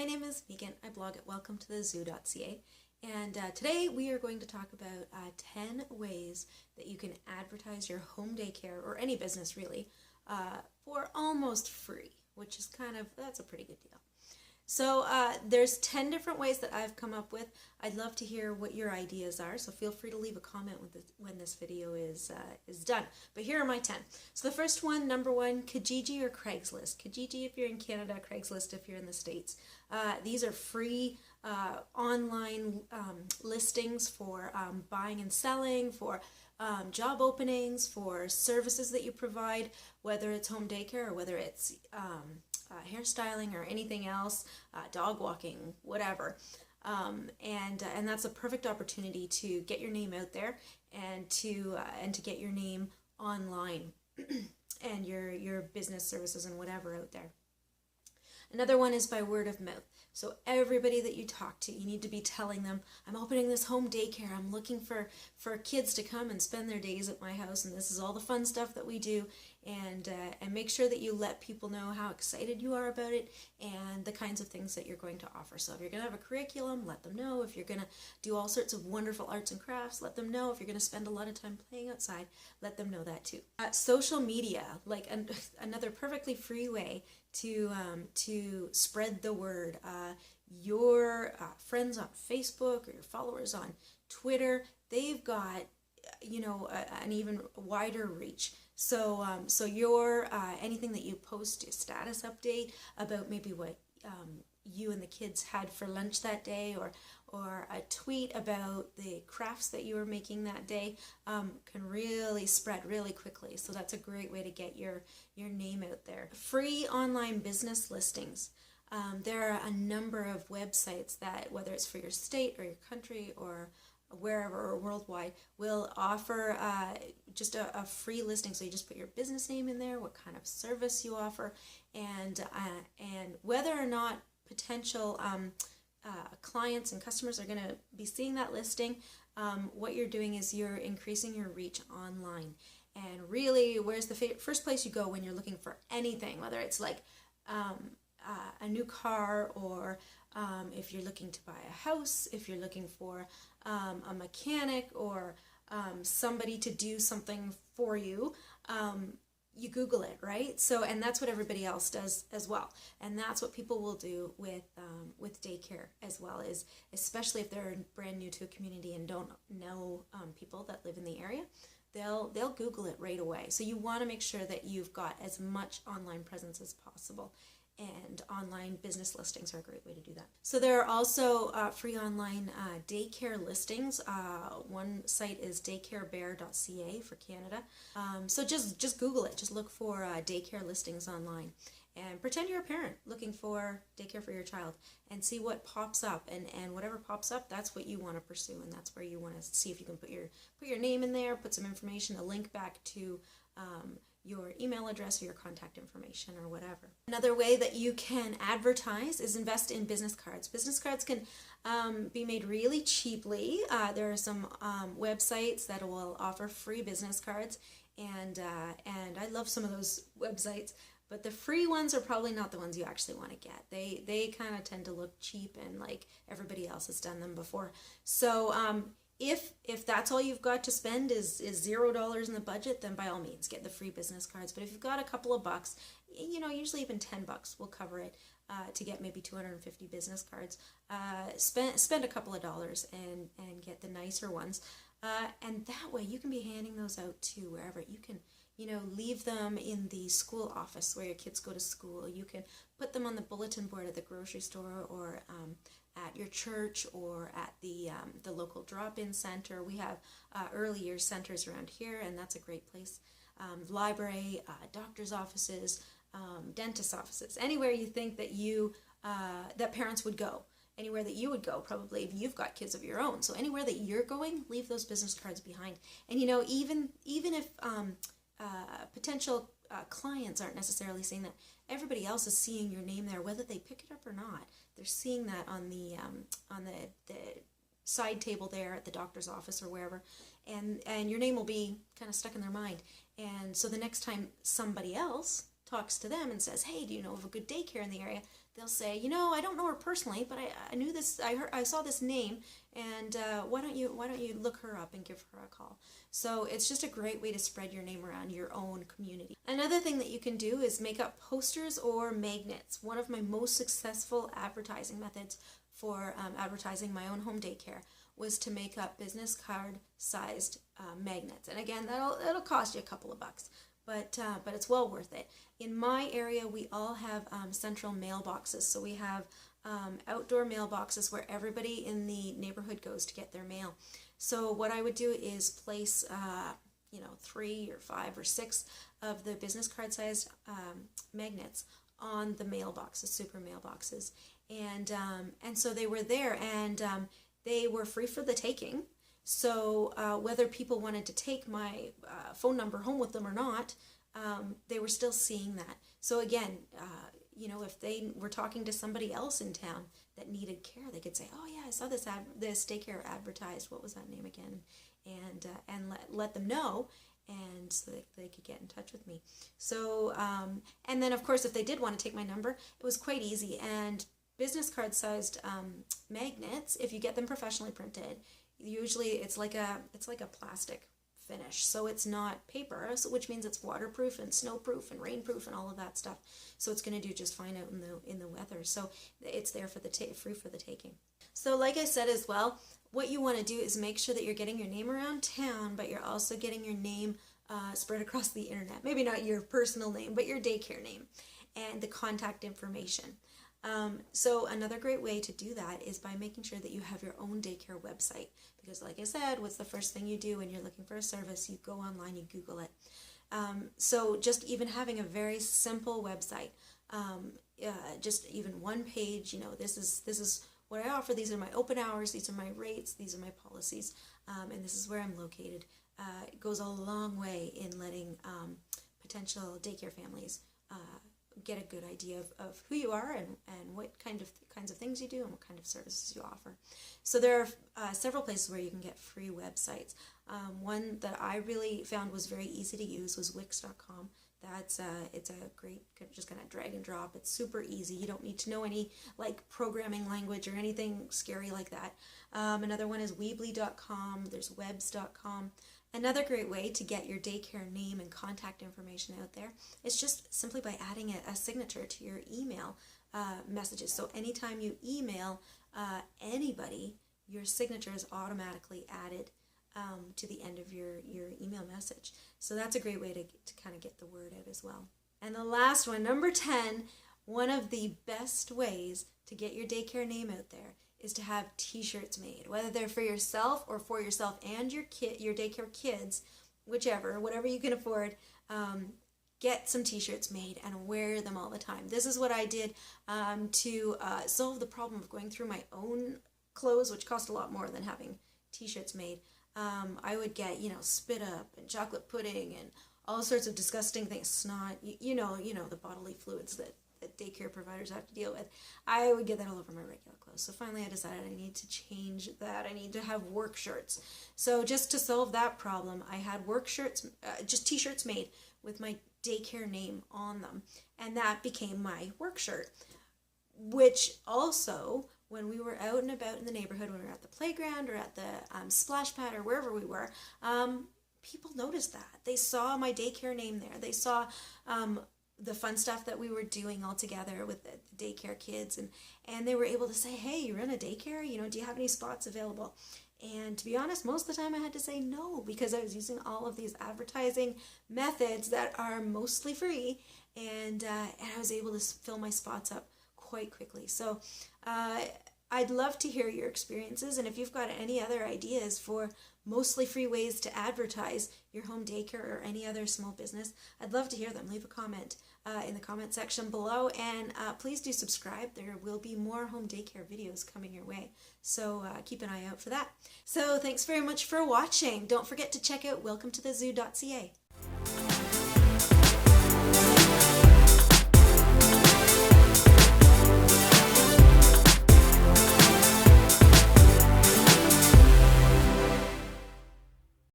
my name is Megan. I blog at welcometothe.zoo.ca, and today we are going to talk about 10 ways that you can advertise your home daycare, or any business really, for almost free, which is that's a pretty good deal. So there's 10 different ways that I've come up with. I'd love to hear what your ideas are, so feel free to leave a comment when this video is done. But here are my 10. So the first one, number one, Kijiji or Craigslist. Kijiji if you're in Canada, Craigslist if you're in the States. These are free online listings for buying and selling, for job openings, for services that you provide, whether it's home daycare or whether it's hairstyling or anything else, dog walking, whatever. And that's a perfect opportunity to get your name out there and to get your name online and your business services and whatever out there. Another one is by word of mouth. So everybody that you talk to, you need to be telling them, I'm opening this home daycare. I'm looking for kids to come and spend their days at my house, and this is all the fun stuff that we do. And make sure that you let people know how excited you are about it and the kinds of things that you're going to offer. So if you're going to have a curriculum, let them know. If you're going to do all sorts of wonderful arts and crafts, let them know. If you're going to spend a lot of time playing outside, let them know that too. Social media, like another perfectly free way to spread the word. Your friends on Facebook or your followers on Twitter, they've got an even wider reach. So your anything that you post, a status update about maybe what you and the kids had for lunch that day, or a tweet about the crafts that you were making that day, can really spread really quickly. So that's a great way to get your name out there. Free online business listings. There are a number of websites that, whether it's for your state or your country or wherever or worldwide, will offer just a free listing. So you just put your business name in there, what kind of service you offer, and whether or not potential clients and customers are going to be seeing that listing. What you're doing is you're increasing your reach online. And really, where's the first place you go when you're looking for anything, whether it's like a new car, or if you're looking to buy a house, if you're looking for a mechanic, or somebody to do something for you, you Google it, right? So, and that's what everybody else does as well. And that's what people will do with daycare as well, is especially if they're brand new to a community and don't know people that live in the area. They'll Google it right away. So you want to make sure that you've got as much online presence as possible. And online business listings are a great way to do that. So there are also free online daycare listings. One site is daycarebear.ca for Canada. So just Google it. Just look for daycare listings online. And pretend you're a parent looking for daycare for your child, and see what pops up. And whatever pops up, that's what you want to pursue, and that's where you want to see if you can put your name in there, put some information, a link back to your email address or your contact information or whatever. Another way that you can advertise is invest in business cards. Business cards can be made really cheaply. There are some websites that will offer free business cards, and I love some of those websites. But the free ones are probably not the ones you actually want to get. They kind of tend to look cheap and like everybody else has done them before. So if that's all you've got to spend is $0 in the budget, then by all means get the free business cards. But if you've got a couple of bucks, usually even $10 will cover it to get maybe 250 business cards. Spend a couple of dollars and get the nicer ones. And that way you can be handing those out to wherever. You can leave them in the school office where your kids go to school. You can put them on the bulletin board at the grocery store, or at your church, or at the local drop-in center. We have early years centers around here, and that's a great place. Library, doctor's offices, dentist offices, anywhere you think that that parents would go. Anywhere that you would go, probably, if you've got kids of your own. So anywhere that you're going, leave those business cards behind. And even if potential clients aren't necessarily seeing that, everybody else is seeing your name there, whether they pick it up or not. They're seeing that on the side table there at the doctor's office or wherever, and your name will be kind of stuck in their mind. And so the next time somebody else talks to them and says, hey, do you know of a good daycare in the area? they'll say, I don't know her personally, but I knew this, I saw this name, and why don't you look her up and give her a call? So it's just a great way to spread your name around your own community. Another thing that you can do is make up posters or magnets. One of my most successful advertising methods for advertising my own home daycare was to make up business card sized magnets. And again, it'll cost you a couple of bucks, but it's well worth it. In my area, we all have central mailboxes. So we have outdoor mailboxes where everybody in the neighborhood goes to get their mail. So what I would do is place 3 or 5 or 6 of the business card sized magnets on the mailboxes, super mailboxes, and so they were there, and they were free for the taking. So whether people wanted to take my phone number home with them or not, they were still seeing that. So again, if they were talking to somebody else in town that needed care, they could say, "Oh yeah, I saw this daycare advertised. What was that name again?" And let them know, and so they could get in touch with me. So and then of course, if they did want to take my number, it was quite easy. And business card sized magnets, if you get them professionally printed, usually it's like a plastic finish, so it's not paper, which means it's waterproof and snowproof and rainproof and all of that stuff. So it's going to do just fine out in the weather. So it's there for free for the taking. So like I said as well, what you want to do is make sure that you're getting your name around town, but you're also getting your name spread across the internet. Maybe not your personal name, but your daycare name and the contact information. So another great way to do that is by making sure that you have your own daycare website, because like I said, what's the first thing you do when you're looking for a service? You go online, you Google it. So just even having a very simple website, just even one page, this is what I offer, these are my open hours, these are my rates, these are my policies, and this is where I'm located. It goes a long way in letting potential daycare families get a good idea of who you are and what kinds of things you do and what kind of services you offer. So there are several places where you can get free websites. One that I really found was very easy to use was Wix.com. It's a great, just kind of drag and drop. It's super easy. You don't need to know any programming language or anything scary like that. Another one is Weebly.com. There's Webs.com. Another great way to get your daycare name and contact information out there is just simply by adding a signature to your email messages. So anytime you email anybody, your signature is automatically added to the end of your email message. So that's a great way to kind of get the word out as well. And the last one, number 10, one of the best ways to get your daycare name out there is to have t-shirts made, whether they're for yourself or for yourself and your daycare kids, whatever you can afford. Get some t-shirts made and wear them all the time. This is what I did to solve the problem of going through my own clothes, which cost a lot more than having t-shirts made. I would get, spit up and chocolate pudding and all sorts of disgusting things, snot, the bodily fluids that daycare providers have to deal with. I would get that all over my regular clothes. So finally I decided I need to change that. I need to have work shirts. So just to solve that problem, I had work shirts, just t-shirts made with my daycare name on them. And that became my work shirt, which also, when we were out and about in the neighborhood, when we were at the playground or at the splash pad or wherever we were, people noticed that. They saw my daycare name there. They saw the fun stuff that we were doing all together with the daycare kids, and they were able to say, "Hey, you run a daycare? Do you have any spots available?" And to be honest, most of the time I had to say no, because I was using all of these advertising methods that are mostly free, and I was able to fill my spots up quite quickly. So I'd love to hear your experiences, and if you've got any other ideas for mostly free ways to advertise your home daycare or any other small business, I'd love to hear them. Leave a comment in the comment section below, and please do subscribe. There will be more home daycare videos coming your way, so keep an eye out for that. So thanks very much for watching. Don't forget to check out welcometothe.zoo.ca.